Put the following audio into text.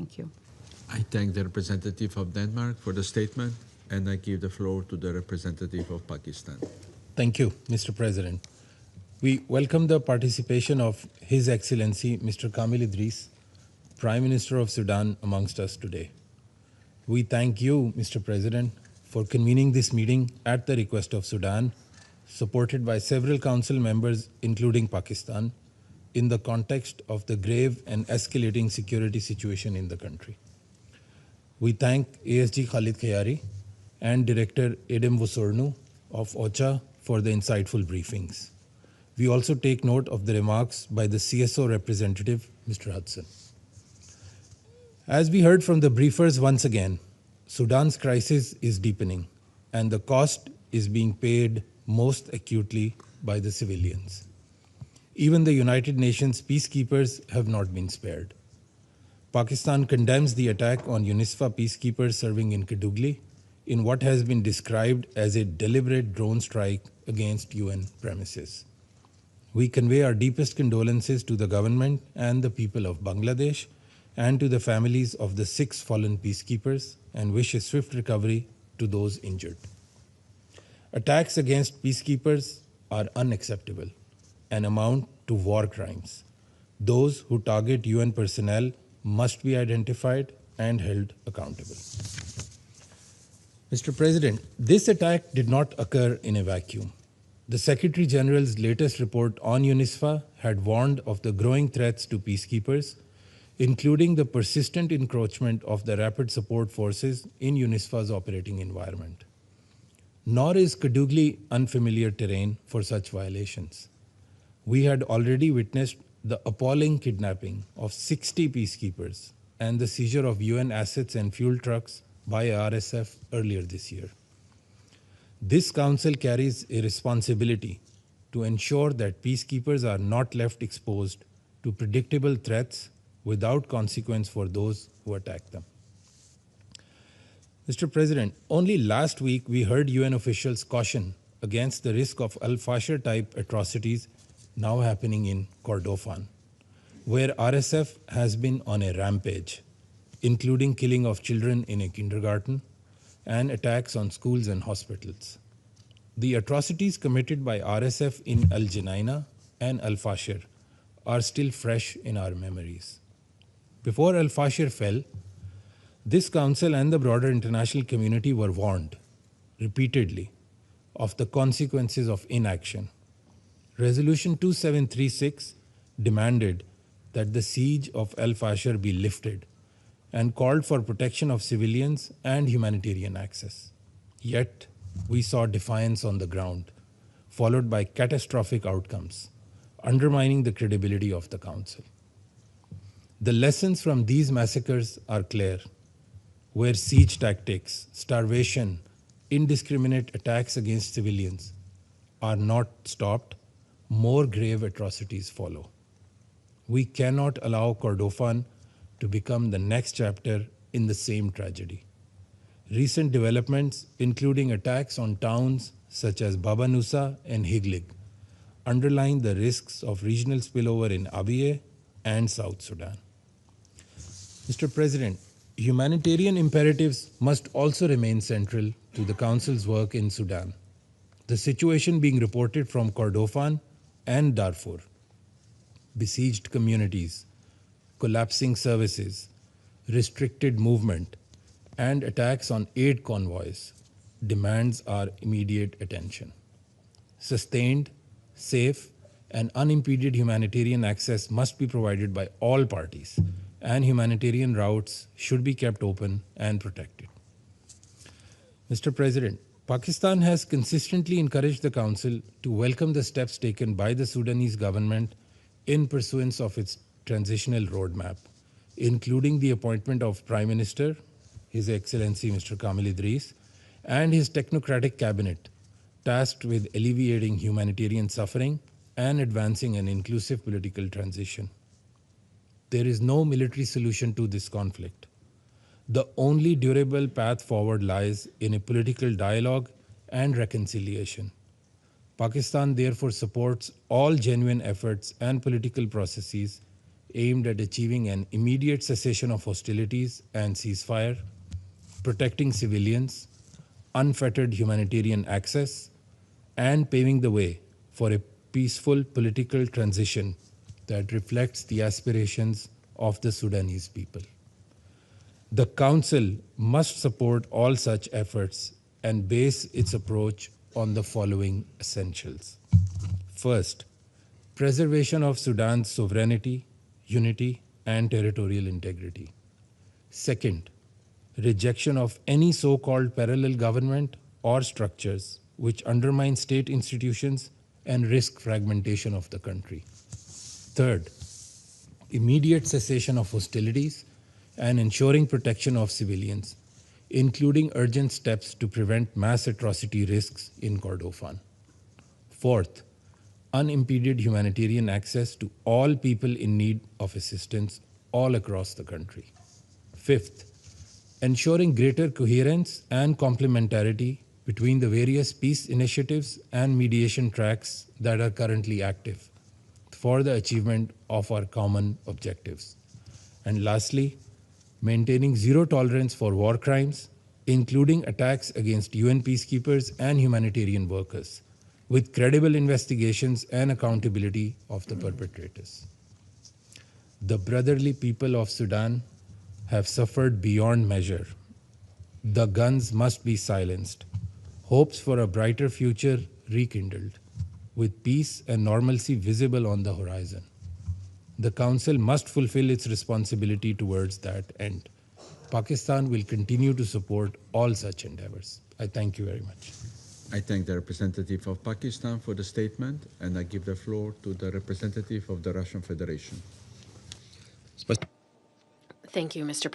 Thank you. I thank the representative of Denmark for the statement, and I give the floor to the representative of Pakistan. Thank you, Mr. President. We welcome the participation of His Excellency Mr. Kamil Idris, Prime Minister of Sudan, amongst us today. We thank you, Mr. President, for convening this meeting at the request of Sudan, supported by several council members, including Pakistan, in the context of the grave and escalating security situation in the country. We thank ASG Khalid Khayari and Director Edem Vusornu of OCHA for the insightful briefings. We also take note of the remarks by the CSO representative, Mr. Hudson. As we heard from the briefers once again, Sudan's crisis is deepening, and the cost is being paid most acutely by the civilians. Even the United Nations peacekeepers have not been spared. Pakistan condemns the attack on UNISFA peacekeepers serving in Kadugli in what has been described as a deliberate drone strike against UN premises. We convey our deepest condolences to the government and the people of Bangladesh and to the families of the 6 fallen peacekeepers and wish a swift recovery to those injured. Attacks against peacekeepers are unacceptable and amount to war crimes. Those who target UN personnel must be identified and held accountable. Mr. President, this attack did not occur in a vacuum. The Secretary General's latest report on UNISFA had warned of the growing threats to peacekeepers, including the persistent encroachment of the rapid support forces in UNISFA's operating environment. Nor is Kadugli unfamiliar terrain for such violations. We had already witnessed the appalling kidnapping of 60 peacekeepers and the seizure of UN assets and fuel trucks by RSF earlier this year. This council carries a responsibility to ensure that peacekeepers are not left exposed to predictable threats without consequence for those who attack them. Mr. President, only last week we heard UN officials caution against the risk of Al-Fashir-type atrocities now happening in Kordofan, where RSF has been on a rampage, including killing of children in a kindergarten and attacks on schools and hospitals. The atrocities committed by RSF in Al Janaina and Al Fashir are still fresh in our memories. Before Al Fashir fell, this council and the broader international community were warned repeatedly of the consequences of inaction. Resolution 2736 demanded that the siege of Al Fashir be lifted and called for protection of civilians and humanitarian access. Yet, we saw defiance on the ground, followed by catastrophic outcomes, undermining the credibility of the Council. The lessons from these massacres are clear. Where siege tactics, starvation, indiscriminate attacks against civilians are not stopped, more grave atrocities follow. We cannot allow Kordofan to become the next chapter in the same tragedy. Recent developments, including attacks on towns such as Baba Nusa and Higlig, underline the risks of regional spillover in Abyei and South Sudan. Mr. President, humanitarian imperatives must also remain central to the Council's work in Sudan. The situation being reported from Kordofan and Darfur, besieged communities, collapsing services, restricted movement, and attacks on aid convoys demands our immediate attention. Sustained, safe, and unimpeded humanitarian access must be provided by all parties, and humanitarian routes should be kept open and protected. Mr. President, Pakistan has consistently encouraged the Council to welcome the steps taken by the Sudanese government in pursuance of its transitional roadmap, including the appointment of Prime Minister, His Excellency Mr. Kamil Idris, and his technocratic cabinet tasked with alleviating humanitarian suffering and advancing an inclusive political transition. There is no military solution to this conflict. The only durable path forward lies in a political dialogue and reconciliation. Pakistan therefore supports all genuine efforts and political processes aimed at achieving an immediate cessation of hostilities and ceasefire, protecting civilians, unfettered humanitarian access, and paving the way for a peaceful political transition that reflects the aspirations of the Sudanese people. The Council must support all such efforts and base its approach on the following essentials. First, preservation of Sudan's sovereignty, unity, and territorial integrity. Second, rejection of any so-called parallel government or structures which undermine state institutions and risk fragmentation of the country. Third, immediate cessation of hostilities and ensuring protection of civilians, including urgent steps to prevent mass atrocity risks in Kordofan. Fourth, unimpeded humanitarian access to all people in need of assistance all across the country. Fifth, ensuring greater coherence and complementarity between the various peace initiatives and mediation tracks that are currently active for the achievement of our common objectives. And lastly, maintaining zero tolerance for war crimes, including attacks against UN peacekeepers and humanitarian workers, with credible investigations and accountability of the perpetrators. The brotherly people of Sudan have suffered beyond measure. The guns must be silenced, hopes for a brighter future rekindled, with peace and normalcy visible on the horizon. The Council must fulfill its responsibility towards that end. Pakistan will continue to support all such endeavors. I thank you very much. I thank the representative of Pakistan for the statement, and I give the floor to the representative of the Russian Federation. Thank you, Mr.